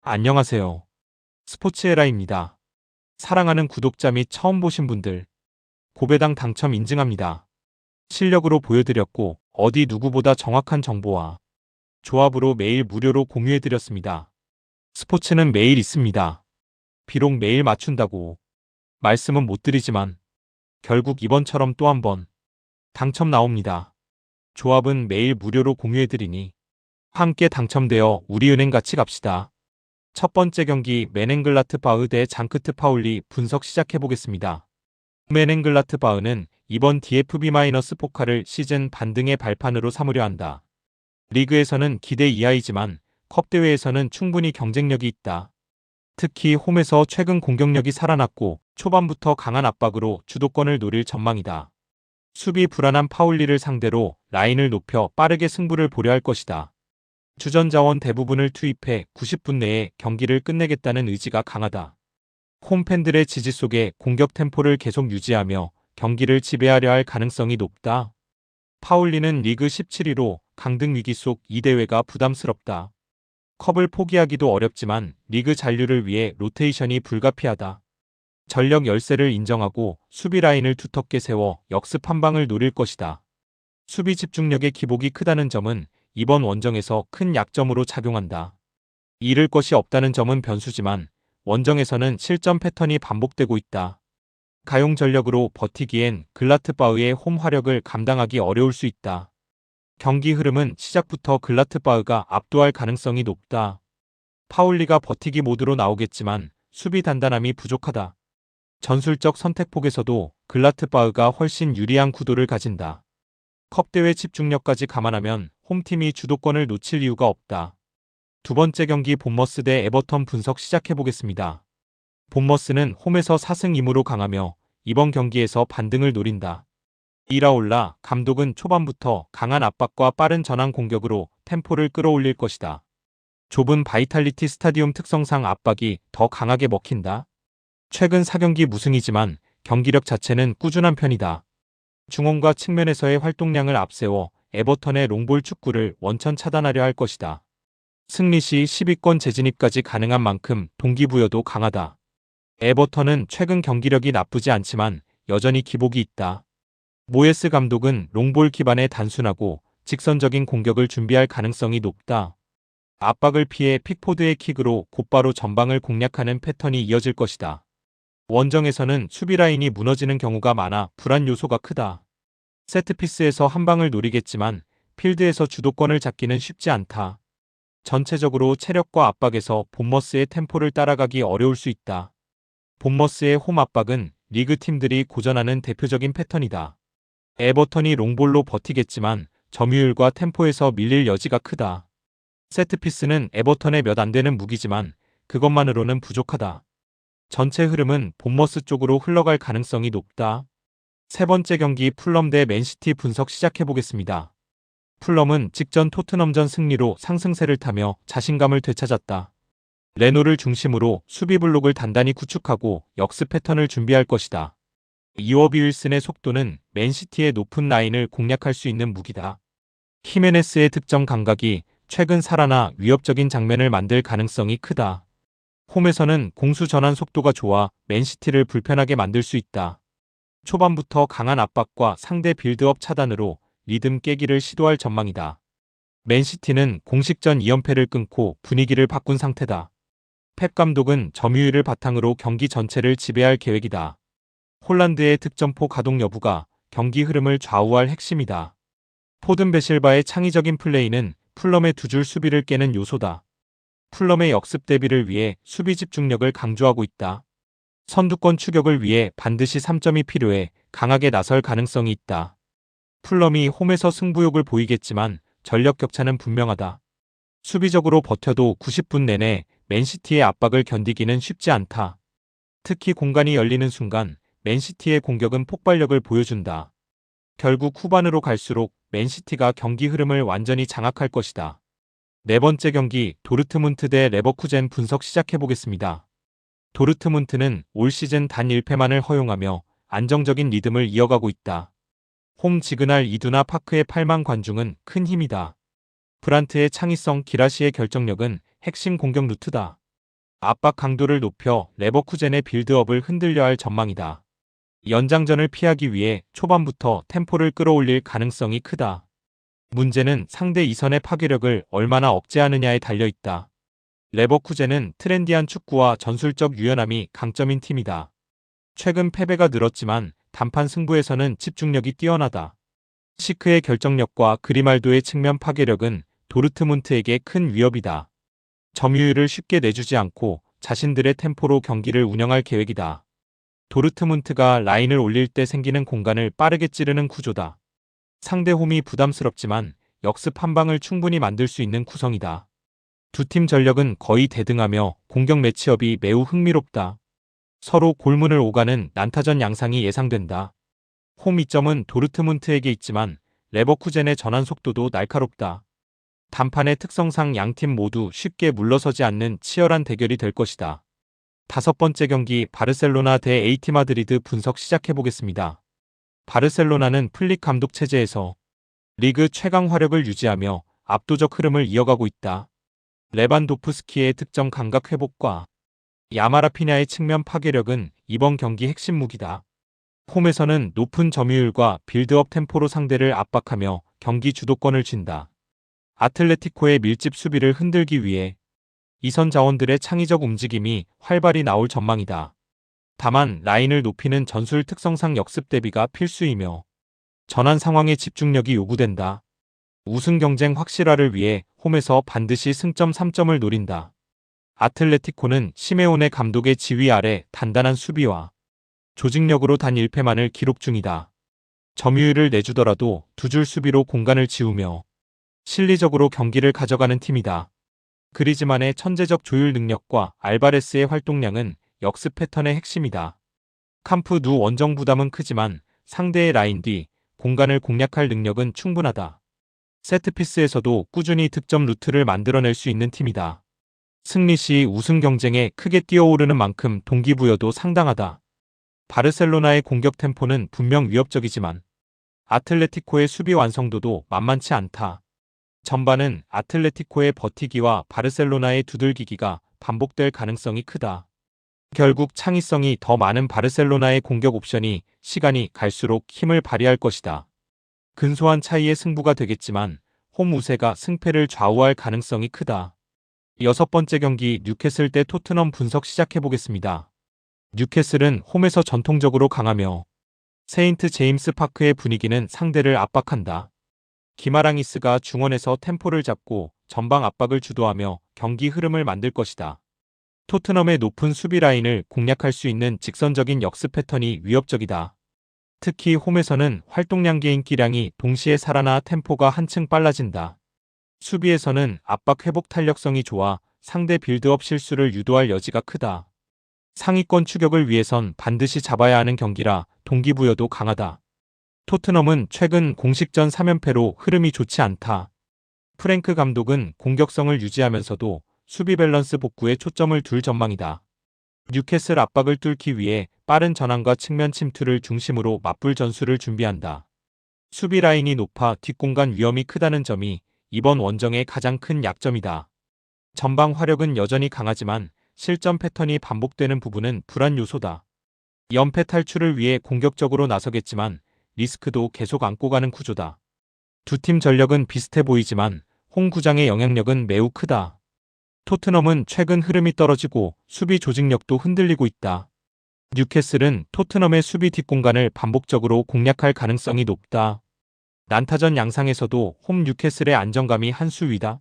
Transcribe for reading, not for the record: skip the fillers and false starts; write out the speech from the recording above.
안녕하세요. 스포츠에라입니다. 사랑하는 구독자 및 처음 보신 분들, 고배당 당첨 인증합니다. 실력으로 보여드렸고 어디 누구보다 정확한 정보와 조합으로 매일 무료로 공유해드렸습니다. 스포츠는 매일 있습니다. 비록 매일 맞춘다고 말씀은 못 드리지만 결국 이번처럼 또 한 번 당첨 나옵니다. 조합은 매일 무료로 공유해드리니 함께 당첨되어 우리은행 같이 갑시다. 첫 번째 경기 메넨글라트바흐 대 장크트 파울리 분석 시작해보겠습니다. 메넨글라트바흐는 이번 DFB-포칼을 시즌 반등의 발판으로 삼으려 한다. 리그에서는 기대 이하이지만 컵대회에서는 충분히 경쟁력이 있다. 특히 홈에서 최근 공격력이 살아났고 초반부터 강한 압박으로 주도권을 노릴 전망이다. 수비 불안한 파울리를 상대로 라인을 높여 빠르게 승부를 보려 할 것이다. 주전 자원 대부분을 투입해 90분 내에 경기를 끝내겠다는 의지가 강하다. 홈팬들의 지지 속에 공격 템포를 계속 유지하며 경기를 지배하려 할 가능성이 높다. 파울리는 리그 17위로 강등 위기 속 이 대회가 부담스럽다. 컵을 포기하기도 어렵지만 리그 잔류를 위해 로테이션이 불가피하다. 전력 열세를 인정하고 수비 라인을 두텁게 세워 역습 한 방을 노릴 것이다. 수비 집중력의 기복이 크다는 점은 이번 원정에서 큰 약점으로 작용한다. 잃을 것이 없다는 점은 변수지만 원정에서는 실점 패턴이 반복되고 있다. 가용 전력으로 버티기엔 글라트바흐의 홈 화력을 감당하기 어려울 수 있다. 경기 흐름은 시작부터 글라트바흐가 압도할 가능성이 높다. 파울리가 버티기 모드로 나오겠지만 수비 단단함이 부족하다. 전술적 선택폭에서도 글라트바흐가 훨씬 유리한 구도를 가진다. 컵대회 집중력까지 감안하면 홈팀이 주도권을 놓칠 이유가 없다. 두 번째 경기 본머스 대 에버턴 분석 시작해보겠습니다. 본머스는 홈에서 4승 2무로 강하며 이번 경기에서 반등을 노린다. 이라올라 감독은 초반부터 강한 압박과 빠른 전환 공격으로 템포를 끌어올릴 것이다. 좁은 바이탈리티 스타디움 특성상 압박이 더 강하게 먹힌다. 최근 4경기 무승이지만 경기력 자체는 꾸준한 편이다. 중원과 측면에서의 활동량을 앞세워 에버턴의 롱볼 축구를 원천 차단하려 할 것이다. 승리 시 10위권 재진입까지 가능한 만큼 동기부여도 강하다. 에버턴은 최근 경기력이 나쁘지 않지만 여전히 기복이 있다. 모예스 감독은 롱볼 기반의 단순하고 직선적인 공격을 준비할 가능성이 높다. 압박을 피해 픽포드의 킥으로 곧바로 전방을 공략하는 패턴이 이어질 것이다. 원정에서는 수비 라인이 무너지는 경우가 많아 불안 요소가 크다. 세트피스에서 한 방을 노리겠지만 필드에서 주도권을 잡기는 쉽지 않다. 전체적으로 체력과 압박에서 본머스의 템포를 따라가기 어려울 수 있다. 본머스의 홈 압박은 리그 팀들이 고전하는 대표적인 패턴이다. 에버턴이 롱볼로 버티겠지만 점유율과 템포에서 밀릴 여지가 크다. 세트피스는 에버턴의 몇 안 되는 무기지만 그것만으로는 부족하다. 전체 흐름은 본머스 쪽으로 흘러갈 가능성이 높다. 세 번째 경기 풀럼 대 맨시티 분석 시작해보겠습니다. 풀럼은 직전 토트넘전 승리로 상승세를 타며 자신감을 되찾았다. 레노를 중심으로 수비 블록을 단단히 구축하고 역습 패턴을 준비할 것이다. 이워비 윌슨의 속도는 맨시티의 높은 라인을 공략할 수 있는 무기다. 히메네스의 득점 감각이 최근 살아나 위협적인 장면을 만들 가능성이 크다. 홈에서는 공수 전환 속도가 좋아 맨시티를 불편하게 만들 수 있다. 초반부터 강한 압박과 상대 빌드업 차단으로 리듬 깨기를 시도할 전망이다. 맨시티는 공식전 2연패를 끊고 분위기를 바꾼 상태다. 펩 감독은 점유율을 바탕으로 경기 전체를 지배할 계획이다. 홀란드의 득점포 가동 여부가 경기 흐름을 좌우할 핵심이다. 포든 베실바의 창의적인 플레이는 풀럼의 두 줄 수비를 깨는 요소다. 풀럼의 역습 대비를 위해 수비 집중력을 강조하고 있다. 선두권 추격을 위해 반드시 3점이 필요해 강하게 나설 가능성이 있다. 풀럼이 홈에서 승부욕을 보이겠지만 전력 격차는 분명하다. 수비적으로 버텨도 90분 내내 맨시티의 압박을 견디기는 쉽지 않다. 특히 공간이 열리는 순간 맨시티의 공격은 폭발력을 보여준다. 결국 후반으로 갈수록 맨시티가 경기 흐름을 완전히 장악할 것이다. 네 번째 경기 도르트문트 대 레버쿠젠 분석 시작해보겠습니다. 도르트문트는 올 시즌 단 1패만을 허용하며 안정적인 리듬을 이어가고 있다. 홈 지그날 이두나 파크의 8만 관중은 큰 힘이다. 브란트의 창의성, 기라시의 결정력은 핵심 공격 루트다. 압박 강도를 높여 레버쿠젠의 빌드업을 흔들려 할 전망이다. 연장전을 피하기 위해 초반부터 템포를 끌어올릴 가능성이 크다. 문제는 상대 이선의 파괴력을 얼마나 억제하느냐에 달려있다. 레버쿠젠은 트렌디한 축구와 전술적 유연함이 강점인 팀이다. 최근 패배가 늘었지만 단판 승부에서는 집중력이 뛰어나다. 시크의 결정력과 그리말도의 측면 파괴력은 도르트문트에게 큰 위협이다. 점유율을 쉽게 내주지 않고 자신들의 템포로 경기를 운영할 계획이다. 도르트문트가 라인을 올릴 때 생기는 공간을 빠르게 찌르는 구조다. 상대 홈이 부담스럽지만 역습 한 방을 충분히 만들 수 있는 구성이다. 두 팀 전력은 거의 대등하며 공격 매치업이 매우 흥미롭다. 서로 골문을 오가는 난타전 양상이 예상된다. 홈 이점은 도르트문트에게 있지만 레버쿠젠의 전환 속도도 날카롭다. 단판의 특성상 양팀 모두 쉽게 물러서지 않는 치열한 대결이 될 것이다. 다섯 번째 경기 바르셀로나 대 에이티 마드리드 분석 시작해보겠습니다. 바르셀로나는 플릭 감독 체제에서 리그 최강 화력을 유지하며 압도적 흐름을 이어가고 있다. 레반도프스키의 득점 감각 회복과 야마라피냐의 측면 파괴력은 이번 경기 핵심 무기다. 홈에서는 높은 점유율과 빌드업 템포로 상대를 압박하며 경기 주도권을 쥔다. 아틀레티코의 밀집 수비를 흔들기 위해 이선 자원들의 창의적 움직임이 활발히 나올 전망이다. 다만 라인을 높이는 전술 특성상 역습 대비가 필수이며 전환 상황의 집중력이 요구된다. 우승 경쟁 확실화를 위해 홈에서 반드시 승점 3점을 노린다. 아틀레티코는 시메오네 감독의 지휘 아래 단단한 수비와 조직력으로 단 1패만을 기록 중이다. 점유율을 내주더라도 두 줄 수비로 공간을 지우며 실리적으로 경기를 가져가는 팀이다. 그리즈만의 천재적 조율 능력과 알바레스의 활동량은 역습 패턴의 핵심이다. 캄프 누 원정 부담은 크지만 상대의 라인 뒤 공간을 공략할 능력은 충분하다. 세트피스에서도 꾸준히 득점 루트를 만들어낼 수 있는 팀이다. 승리 시 우승 경쟁에 크게 뛰어오르는 만큼 동기부여도 상당하다. 바르셀로나의 공격 템포는 분명 위협적이지만 아틀레티코의 수비 완성도도 만만치 않다. 전반은 아틀레티코의 버티기와 바르셀로나의 두들기기가 반복될 가능성이 크다. 결국 창의성이 더 많은 바르셀로나의 공격 옵션이 시간이 갈수록 힘을 발휘할 것이다. 근소한 차이의 승부가 되겠지만 홈 우세가 승패를 좌우할 가능성이 크다. 여섯 번째 경기 뉴캐슬 대 토트넘 분석 시작해보겠습니다. 뉴캐슬은 홈에서 전통적으로 강하며 세인트 제임스 파크의 분위기는 상대를 압박한다. 기마랑이스가 중원에서 템포를 잡고 전방 압박을 주도하며 경기 흐름을 만들 것이다. 토트넘의 높은 수비 라인을 공략할 수 있는 직선적인 역습 패턴이 위협적이다. 특히 홈에서는 활동량 개인기량이 동시에 살아나 템포가 한층 빨라진다. 수비에서는 압박 회복 탄력성이 좋아 상대 빌드업 실수를 유도할 여지가 크다. 상위권 추격을 위해선 반드시 잡아야 하는 경기라 동기부여도 강하다. 토트넘은 최근 공식전 3연패로 흐름이 좋지 않다. 프랭크 감독은 공격성을 유지하면서도 수비 밸런스 복구에 초점을 둘 전망이다. 뉴캐슬 압박을 뚫기 위해 빠른 전환과 측면 침투를 중심으로 맞불 전술을 준비한다. 수비 라인이 높아 뒷공간 위험이 크다는 점이 이번 원정의 가장 큰 약점이다. 전방 화력은 여전히 강하지만 실점 패턴이 반복되는 부분은 불안 요소다. 연패 탈출을 위해 공격적으로 나서겠지만 리스크도 계속 안고 가는 구조다. 두 팀 전력은 비슷해 보이지만 홈 구장의 영향력은 매우 크다. 토트넘은 최근 흐름이 떨어지고 수비 조직력도 흔들리고 있다. 뉴캐슬은 토트넘의 수비 뒷공간을 반복적으로 공략할 가능성이 높다. 난타전 양상에서도 홈 뉴캐슬의 안정감이 한 수 위다.